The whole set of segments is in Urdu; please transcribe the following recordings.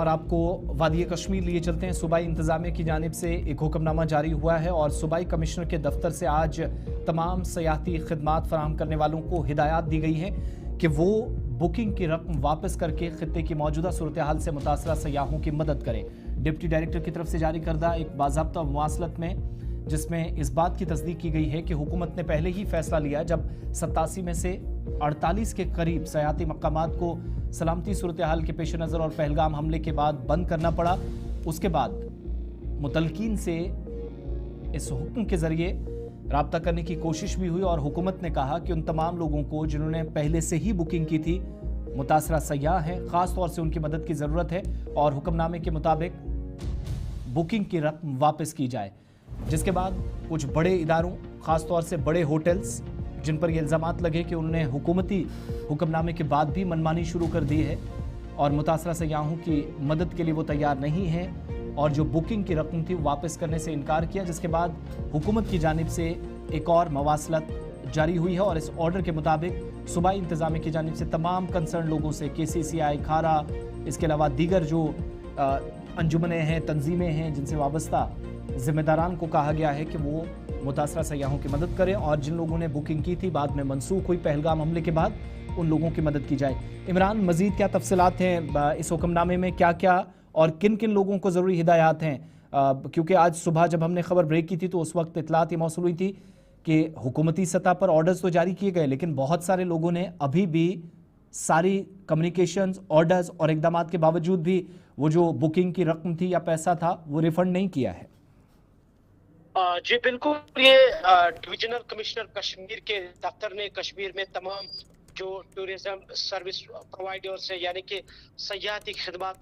اور آپ کو وادی کشمیر لیے چلتے ہیں۔ صوبائی انتظامیہ کی جانب سے ایک حکمنامہ جاری ہوا ہے اور صوبائی کمشنر کے دفتر سے آج تمام سیاحتی خدمات فراہم کرنے والوں کو ہدایات دی گئی ہیں کہ وہ بکنگ کی رقم واپس کر کے خطے کی موجودہ صورتحال سے متاثرہ سیاحوں کی مدد کریں۔ ڈپٹی ڈائریکٹر کی طرف سے جاری کردہ ایک باضابطہ مواصلت میں جس میں اس بات کی تصدیق کی گئی ہے کہ حکومت نے پہلے ہی فیصلہ لیا جب 87 میں سے 48 کے قریب سیاحتی مقامات کو سلامتی صورتحال کے پیش نظر اور پہلگام حملے کے بعد بند کرنا پڑا، اس کے بعد متعلقین سے اس حکم کے ذریعے رابطہ کرنے کی کوشش بھی ہوئی اور حکومت نے کہا کہ ان تمام لوگوں کو جنہوں نے پہلے سے ہی بکنگ کی تھی، متاثرہ سیاح ہیں، خاص طور سے ان کی مدد کی ضرورت ہے اور حکم نامے کے مطابق بکنگ کی رقم واپس کی جائے۔ جس کے بعد کچھ بڑے اداروں، خاص طور سے بڑے ہوٹلز جن پر یہ الزامات لگے کہ انہوں نے حکومتی حکم نامے کے بعد بھی منمانی شروع کر دی ہے اور متاثرہ سیاحوں کی مدد کے لیے وہ تیار نہیں ہیں اور جو بکنگ کی رقم تھی واپس کرنے سے انکار کیا، جس کے بعد حکومت کی جانب سے ایک اور مواصلت جاری ہوئی ہے اور اس آرڈر کے مطابق صوبائی انتظامیہ کی جانب سے تمام کنسرن لوگوں سے KCCI کھارا، اس کے علاوہ دیگر جو انجمنیں ہیں، تنظیمیں ہیں جن سے وابستہ ذمہ داران کو کہا گیا ہے کہ وہ متاثرہ سیاحوں کی مدد کریں اور جن لوگوں نے بکنگ کی تھی بعد میں منسوخ ہوئی پہلگام حملے کے بعد، ان لوگوں کی مدد کی جائے۔ عمران، مزید کیا تفصیلات ہیں اس حکم نامے میں؟ کیا کیا اور کن کن لوگوں کو ضروری ہدایات ہیں؟ کیونکہ آج صبح جب ہم نے خبر بریک کی تھی تو اس وقت اطلاعات یہ موصول ہوئی تھی کہ حکومتی سطح پر آرڈرز تو جاری کیے گئے لیکن بہت سارے لوگوں نے ابھی بھی ساری کمیونیکیشنز، آرڈرز اور اقدامات کے باوجود بھی وہ جو بکنگ کی رقم تھی یا پیسہ تھا وہ ریفنڈ نہیں کیا ہے۔ جی بالکل، یہ ڈویژنل کمشنر کشمیر کے دفتر نے کشمیر میں تمام جو ٹورزم سروس پرووائڈرز ہیں یعنی کہ سیاحتی خدمات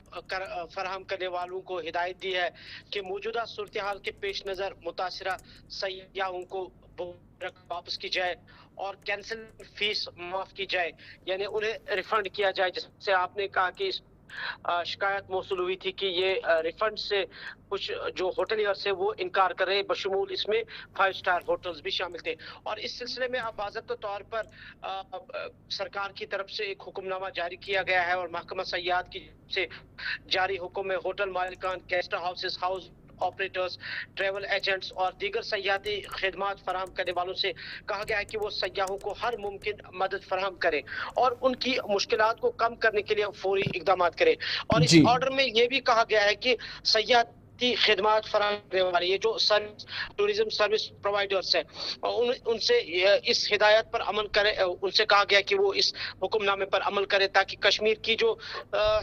فراہم کرنے والوں کو ہدایت دی ہے کہ موجودہ صورتحال کے پیش نظر متاثرہ سیاحوں کو رقم واپس کی جائے اور کینسل فیس معاف کی جائے، یعنی انہیں ریفنڈ کیا جائے۔ جس سے آپ نے کہا کہ شکایت موصول ہوئی تھی کہ یہ ریفنڈ سے کچھ جو ہوٹلیئرز ہیں وہ انکار کر رہے، بشمول اس میں 5 اسٹار ہوٹلز بھی شامل تھے۔ اور اس سلسلے میں اب باضابطہ طور پر سرکار کی طرف سے ایک حکم نامہ جاری کیا گیا ہے اور محکمہ سیاحت کی سے جاری حکم میں ہوٹل مالکان، guest houses, house operators, travel agents اور دیگر سیاحتی خدمات فراہم کرنے والوں سے کہا گیا ہے کہ وہ سیاحوں کو ہر ممکن مدد فراہم کریں اور ان کی مشکلات کو کم کرنے کے لیے فوری اقدامات کریں۔ اور اس آرڈر میں یہ بھی کہا گیا ہے کہ سیاحتی خدمات فراہم کرنے والے یہ جو ٹورزم سروس پرووائڈرز ہیں ان سے اس ہدایت پر عمل کرے، ان سے کہا گیا کہ وہ اس حکم نامے پر عمل کرے تاکہ کشمیر کی جو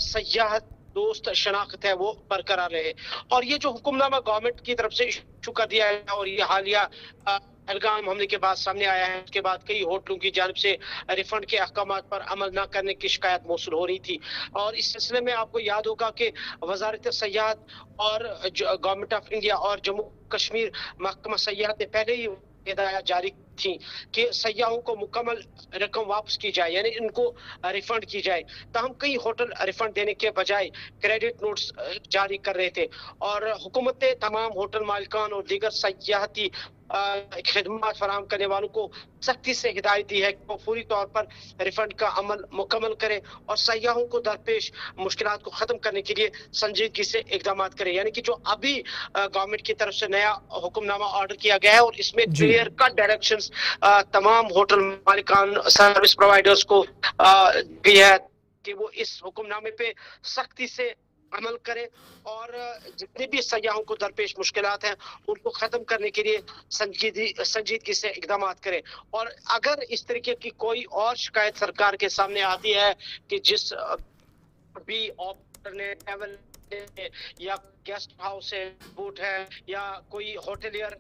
سیاحت دوست شناخت ہے وہ برقرار رہے۔ اور یہ جو حکم نامہ گورنمنٹ کی طرف سے ایشو کر دیا ہے اور یہ حالیہ پہلگام حملے کے بعد سامنے آیا ہے، اس کے بعد کئی ہوٹلوں کی جانب سے ریفنڈ کے احکامات پر عمل نہ کرنے کی شکایت موصول ہو رہی تھی۔ اور اس سلسلے میں آپ کو یاد ہوگا کہ وزارت سیاحت اور گورنمنٹ آف انڈیا اور جموں کشمیر محکمہ سیاحت نے پہلے ہی ہدایات جاری تھی کہ سیاحوں کو مکمل رقم واپس کی جائے، یعنی ان کو ریفنڈ کی جائے۔ تاہم کئی ہوٹل ریفنڈ دینے کے بجائے کریڈٹ نوٹس جاری کر رہے تھے اور حکومت نے تمام ہوٹل مالکان اور دیگر سیاحتی خدمات فراہم کرنے والوں کو سختی سے ہدایت دی ہے کہ وہ فوری طور پر ریفنڈ کا عمل مکمل کرے اور سیاحوں کو درپیش مشکلات کو ختم کرنے کے لیے سنجیدگی سے اقدامات کرے۔ یعنی کہ جو ابھی گورنمنٹ کی طرف سے نیا حکم نامہ آرڈر کیا گیا ہے اور اس میں کلیئر کٹ ڈائریکشنز تمام ہوٹل مالکان، سروس پرووائڈرز کو دی ہے کہ وہ اس حکم نامے پہ سختی سے عمل کرے اور جتنے بھی سیاحوں کو درپیش مشکلات ہیں ان کو ختم کرنے کے لیے سنجیدگی سے اقدامات کرے۔ اور اگر اس طریقے کی کوئی اور شکایت سرکار کے سامنے آتی ہے کہ جس بھی آپریٹر نے ٹریول یا گیسٹ ہاؤس ہے، بوٹ ہے یا کوئی ہوٹلیئر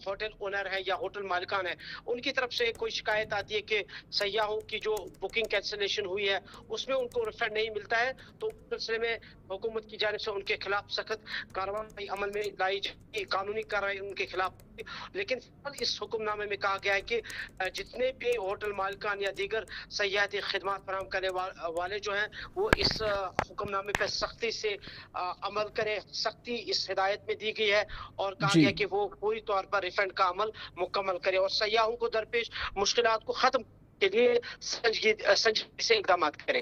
ہوٹل اونر ہے یا ہوٹل مالکان ہے، ان کی طرف سے کوئی شکایت آتی ہے کہ سیاحوں کی جو بکنگ کینسلیشن ہوئی ہے اس میں ان کو ریفنڈ نہیں ملتا ہے، تو اس سلسلے میں حکومت کی جانب سے ان کے خلاف سخت کارروائی عمل میں لائی جائے، قانونی کارروائی ان کے خلاف۔ لیکن اس حکم نامے میں کہا گیا ہے کہ جتنے بھی ہوٹل مالکان یا دیگر سیاحتی خدمات فراہم کرنے والے جو ہیں وہ اس حکم نامے پہ سختی سے عمل کرے۔ سختی اس ہدایت میں دی گئی ہے اور کہا گیا کہ وہ پوری طور پر ریفنڈ کا عمل مکمل کرے اور سیاحوں کو درپیش مشکلات کو ختم کے لیے سنجیدگی سے اقدامات کرے۔